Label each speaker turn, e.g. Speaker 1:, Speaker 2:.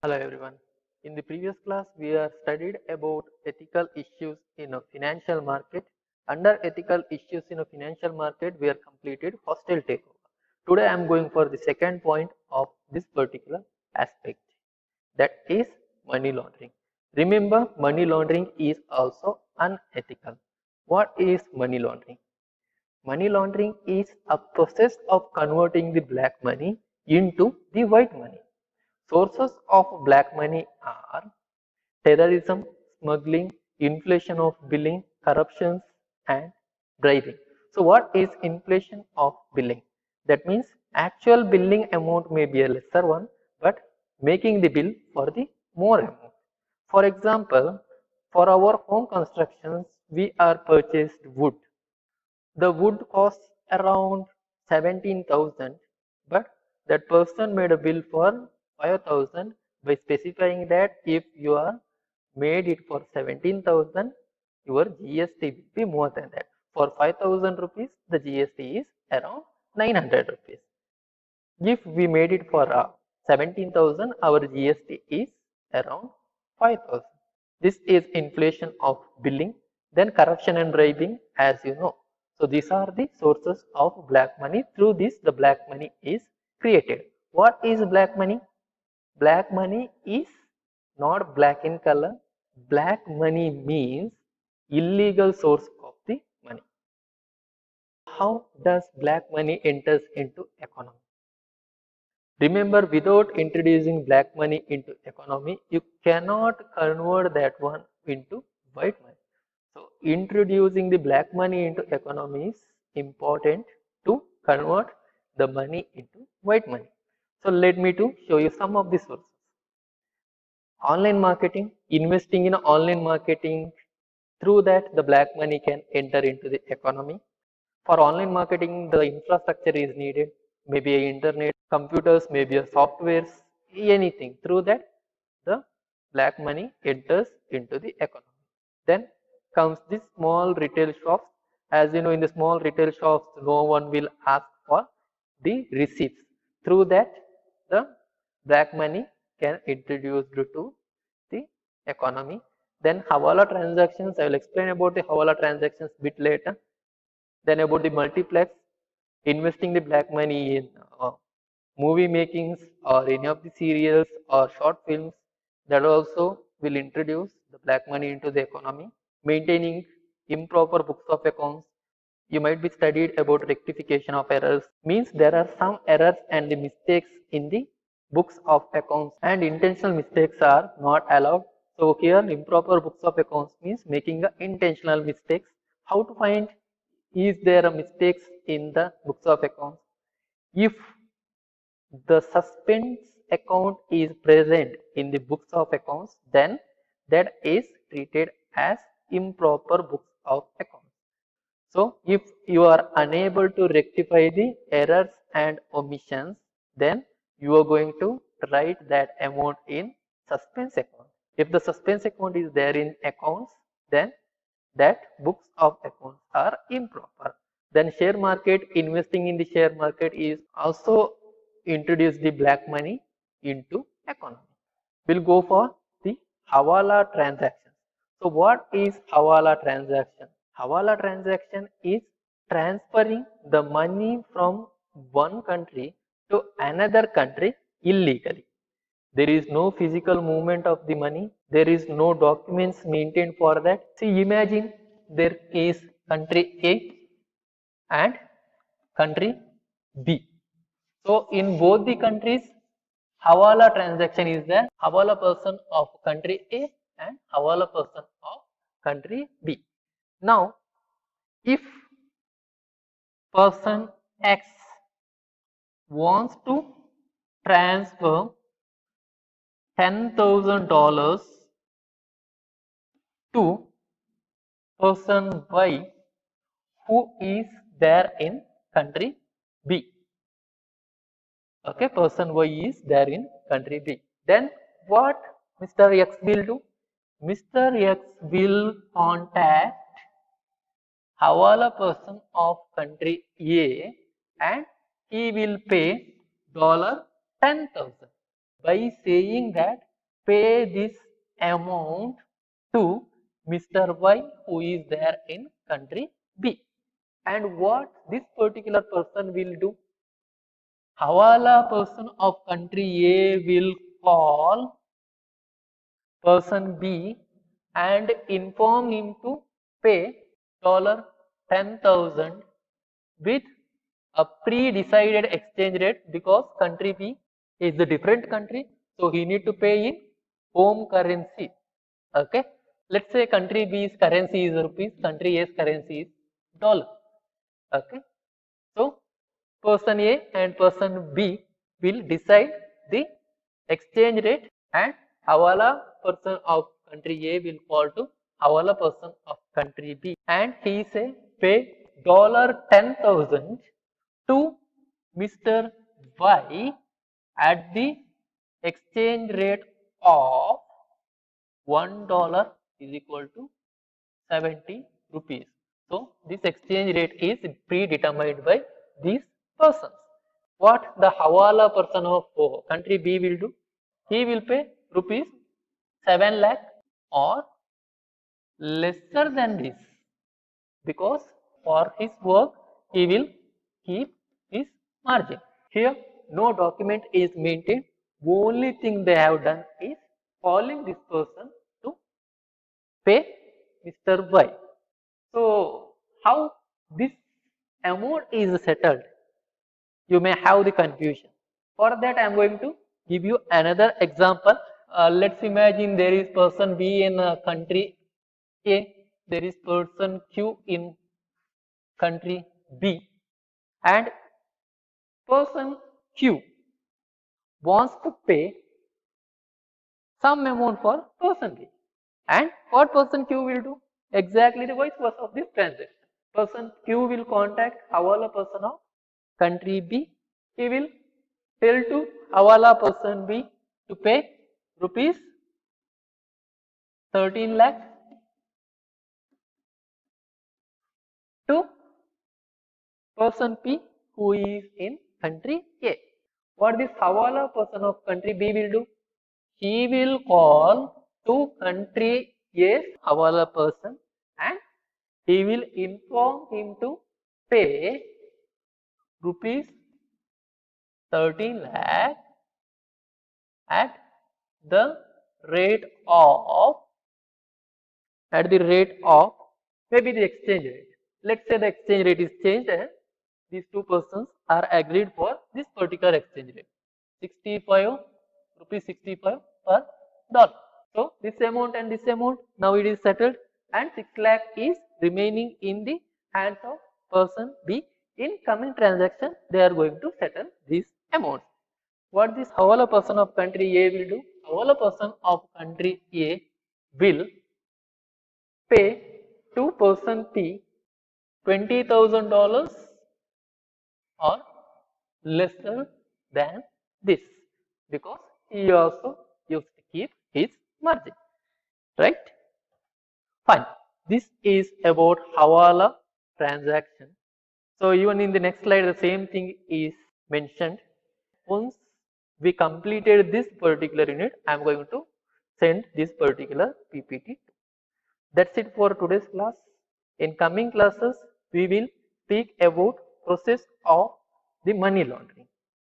Speaker 1: Hello everyone. In the previous class, we have studied about ethical issues in a financial market. Under ethical issues in a financial market, we have completed hostile takeover. Today, I am going for the second point of this particular aspect, that is money laundering. Remember, money laundering is also unethical. What is money laundering? Money laundering is a process of converting the black money into the white money. Sources of black money are terrorism, smuggling, inflation of billing, corruptions, and bribing. So, what is inflation of billing? That means actual billing amount may be a lesser one, but making the bill for the more amount. For example, for our home constructions, we are purchased wood. The wood costs around 17,000, but that person made a bill for 5,000 by specifying that if you are made it for 17,000, your GST will be more than that. For 5,000 rupees, the GST is around 900 rupees. If we made it for 17,000, our GST is around 5,000. This is inflation of billing. Then corruption and bribing, as you know. So these are the sources of black money. Through this, the black money is created. What is black money? Black money is not black in color. Black money means illegal source of the money. How does black money enters into economy? Remember, without introducing black money into economy, you cannot convert that one into white money. So, introducing the black money into economy is important to convert the money into white money. So, let me to show you some of the sources. Online marketing, investing in online marketing, through that the black money can enter into the economy. For online marketing, the infrastructure is needed, maybe a internet, computers, maybe a softwares, anything. Through that, the black money enters into the economy. Then comes the small retail shops. As you know, in the small retail shops, no one will ask for the receipts. Through that, the black money can introduce to the economy. Then Hawala transactions, I will explain about the Hawala transactions bit later. Then about the multiplex, investing the black money in movie makings or any of the serials or short films, that also will introduce the black money into the economy. Maintaining improper books of accounts. You might be studied about rectification of errors, means there are some errors and the mistakes in the books of accounts, and intentional mistakes are not allowed. So here improper books of accounts means making a intentional mistakes. How to find is there a mistakes in the books of accounts? If the suspense account is present in the books of accounts, then that is treated as improper books of accounts. So if you are unable to rectify the errors and omissions, then you are going to write that amount in suspense account. If the suspense account is there in accounts, then that books of accounts are improper. Then share market, investing in the share market is also introduce the black money into economy. We'll go for the Hawala transaction. So what is Hawala transaction? Hawala transaction is transferring the money from one country to another country illegally. There is no physical movement of the money. There is no documents maintained for that. See, imagine there is country A and country B. So in both the countries, Hawala transaction is there. Hawala person of country A and Hawala person of country B. Now, if person X wants to transfer $10,000 to person Y who is there in country B. Okay, person Y is there in country B. Then what Mr. X will do? Mr. X will contact Hawala person of country A and he will pay $10,000 by saying that pay this amount to Mr. Y who is there in country B. And what this particular person will do? Hawala person of country A will call person B and inform him to pay $10,000 with a pre-decided exchange rate, because country B is the different country, so he need to pay in home currency. Okay, let's say country B's currency is rupees, country A's currency is dollar. Okay, so person A and person B will decide the exchange rate, and Hawala person of country A will call to Hawala person of country B, and he say pay $10,000 to Mr. Y at the exchange rate of $1 is equal to 70 rupees. So this exchange rate is predetermined by these persons. What the Hawala person of country B will do? He will pay rupees 7 lakh or lesser than this, because for his work he will keep his margin. Here no document is maintained. Only thing they have done is calling this person to pay Mr. Y. So how this amount is settled? You may have the confusion. For that I am going to give you another example. Let's imagine there is person B in country A, there is person Q in country B, and person Q wants to pay some amount for person B. And what person Q will do? Exactly the vice versa of this transaction. Person Q will contact Hawala person of country B. He will tell to Hawala person B to pay rupees 13 lakh to person P who is in country A. What this Hawala person of country B will do? He will call to country A's Hawala person and he will inform him to pay rupees 13 lakh at the rate of maybe the exchange rate. Let's say the exchange rate is changed and these two persons are agreed for this particular exchange rate, 65 rupees 65 per dollar. So this amount and this amount now it is settled, and 6 lakh is remaining in the hands of person B. In coming transaction they are going to settle these amounts. What this Hawala person of country A will do? Hawala person of country A will pay to person P $20,000 or lesser than this, because he also used to keep his margin, right? Fine. This is about Hawala transaction. So even in the next slide the same thing is mentioned. Once we completed this particular unit, I am going to send this particular PPT. That's it for today's class. In coming classes, we will speak about process of the money laundering.